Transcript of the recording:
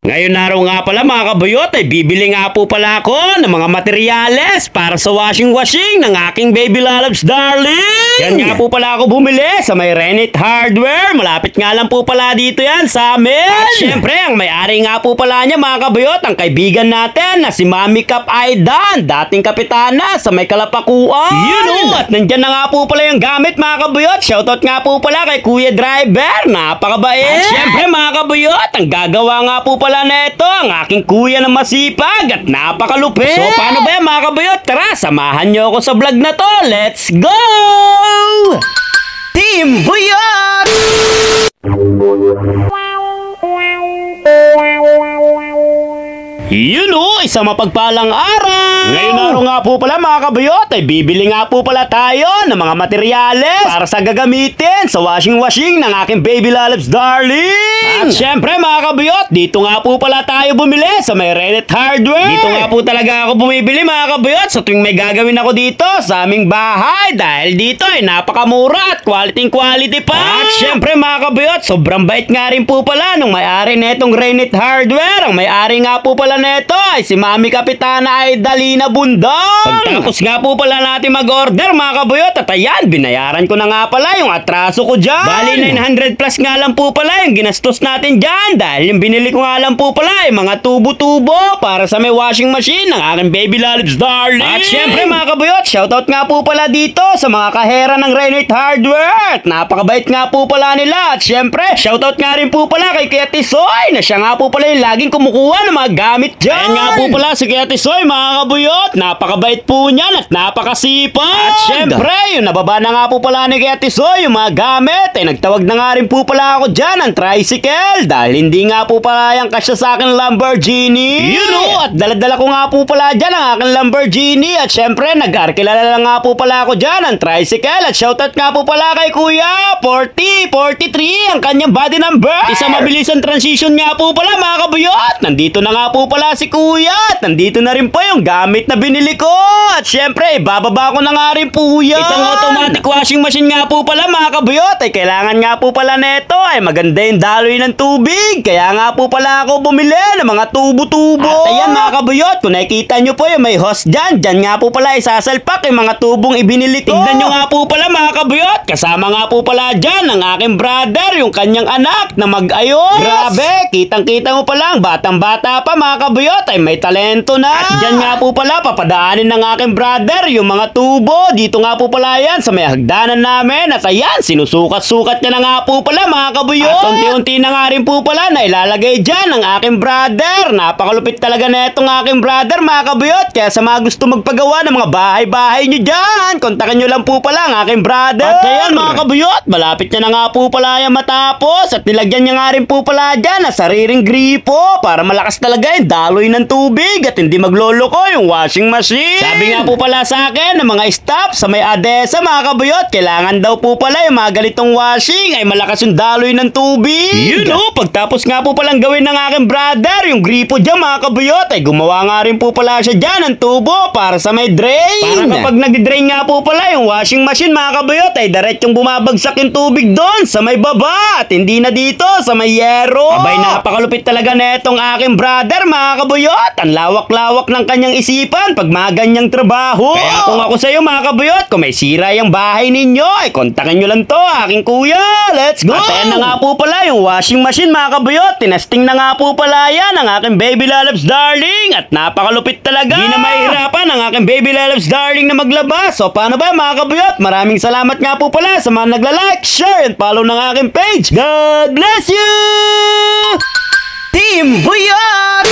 Ngayong araw nga pala mga kabuyot ay bibili nga po pala ako ng mga materyales para sa washing ng aking baby lalabs darling. Yan nga po pala ako bumili sa may Renit Hardware. Malapit nga lang po pala dito yan sa amin. At syempre ang may-ari nga po pala niya mga kabuyot, ang kaibigan natin na si Mami Cap Aidan, dating kapitana sa may Kalapakuan. At nandyan na nga po pala yung gamit mga kabuyot. Shoutout nga po pala kay Kuya Driver, napakabait. At syempre mga kabuyot, ang gagawa nga po pala neto ang aking kuya na masipag at napakalupit. So paano ba yan mga kabuyot? Tara, samahan nyo ako sa vlog na to. Let's go! Team Buyot! Isang mapagpalang araw! Ngayong araw nga po pala mga kabuyot ay bibili nga po pala tayo ng mga materyales para sa gagamitin sa washing ng aking baby lalabs darling. At syempre mga kabuyot, dito nga po pala tayo bumili sa may Renit Hardware. Dito nga po talaga ako bumibili mga kabuyot sa tuwing may gagawin ako dito sa aming bahay, dahil dito ay napakamura at quality pa. At syempre mga kabuyot, sobrang bait nga rin po pala nung may-ari netong Renit Hardware. Ang may-ari nga po pala neto ay si Mami Kapitana Aidalina Bundang. Pagtapos nga po pala natin mag-order mga kabuyot, at ayan, binayaran ko na nga pala yung atraso ko dyan. Bali 900 plus nga lang po pala yung ginastos natin dyan, dahil yung binili ko nga lang po pala ay mga tubo-tubo para sa may washing machine ng aking baby lalabs darling. At syempre mga kabuyot, shoutout nga po pala dito sa mga kahera ng Renit Hardware. At napakabait nga po pala nila. At syempre, shoutout nga rin po pala kay Kuya Tisoy, na siya nga po pala yung laging kumukuha ng mga gamit dyan. Ayan nga po pala si Kuya Tisoy mga kabuyot, napakabait po niyan at napakasipag. At syempre, yung nababa na nga po pala ni Kuya Tisoy yung mga gamit, ay nagtawag na nga rin po pala ako dyan ng tricycle, dahil hindi nga po pala yung kasya sa akin Lamborghini. At daladala ko nga po pala dyan ang aking Lamborghini. At syempre, nag-arkilala lang nga po pala ako dyan ng tricycle. At shoutout nga po pala kay Kuya 4043 ang kanyang body number. Isang mabilisang transition nga po pala mga kabuyot. Nandito na nga po pala si Kuya, at nandito na rin po yung gamit na binili ko. At syempre, bababa ko na nga rin po yan. Itong automatic washing machine nga po pala mga kabuyot, ay kailangan nga po pala neto ay maganda yung daloy ng tubig. Kaya nga po pala ako bumili ng mga tubo-tubo. At ayan mga kabuyot, kung nakikita nyo po yung may hose dyan, dyan nga po pala isasalpak yung mga tubong ibinili ko. Tignan nyo nga po pala mga kabuyot, kasama nga po pala dyan ang aking brother, yung kanyang anak na mag-ayos. Grabe, kitang-kita mo palang batang-bata pa mga kabuyot ay may talento na. At dyan nga po pala papadaanin ng aking brother yung mga tubo. Dito nga po pala yan sa may hagdanan namin. At ayan, sinusukat-sukat niya na nga po pala mga kabuyot. At unti-unti na nga rin po pala na ilalagay dyan ang aking brother. Napakalupit talaga na itong aking brother mga kabuyot. Kaya sa mga gusto magpagawa ng mga bahay-bahay nyo dyan, kontakin nyo lang po pala ang aking brother. At ayan mga kabuyot, malapit niya na nga po pala yan matapos. At nilagyan niya nga rin po pala dyan na sariring gripo para malakas talaga yung daloy ng tubig at hindi magloloko yung washing machine. Sabi nga po pala sa akin ng mga staff sa may ADESA mga kabuyot, kailangan daw po pala yung mga ganitong washing ay malakas yung daloy ng tubig. Pagtapos nga po palang gawin ng aking brother yung gripo dyan mga kabuyot, ay gumawa nga rin po pala siya dyan ng tubo para sa may drain. Para kapag nag-drain nga po pala yung washing machine mga kabuyot, ay diretsong bumabagsak yung tubig doon sa may baba at hindi na dito sa may yero. Abay, napakalupit talaga na itong aking brother mga kabuyot. Ang lawak-lawak ng kanyang isipan pag mga ganyang trabaho. Kaya kung ako sa iyo mga kabuyot, kung may sira yung bahay ninyo, ay kontakin nyo lang to aking kuya. Let's go! At ayan na nga po pala yung washing machine mga kabuyot. Tinasting na nga po pala yan ang aking baby lalabs darling. At napakalupit talaga. Di na mahirapan ang aking baby lalabs darling na maglabas. So paano ba mga kabuyot? Maraming salamat nga po pala sa mga nagla-like, share, and follow ng aking page. God bless you! Team Buyot!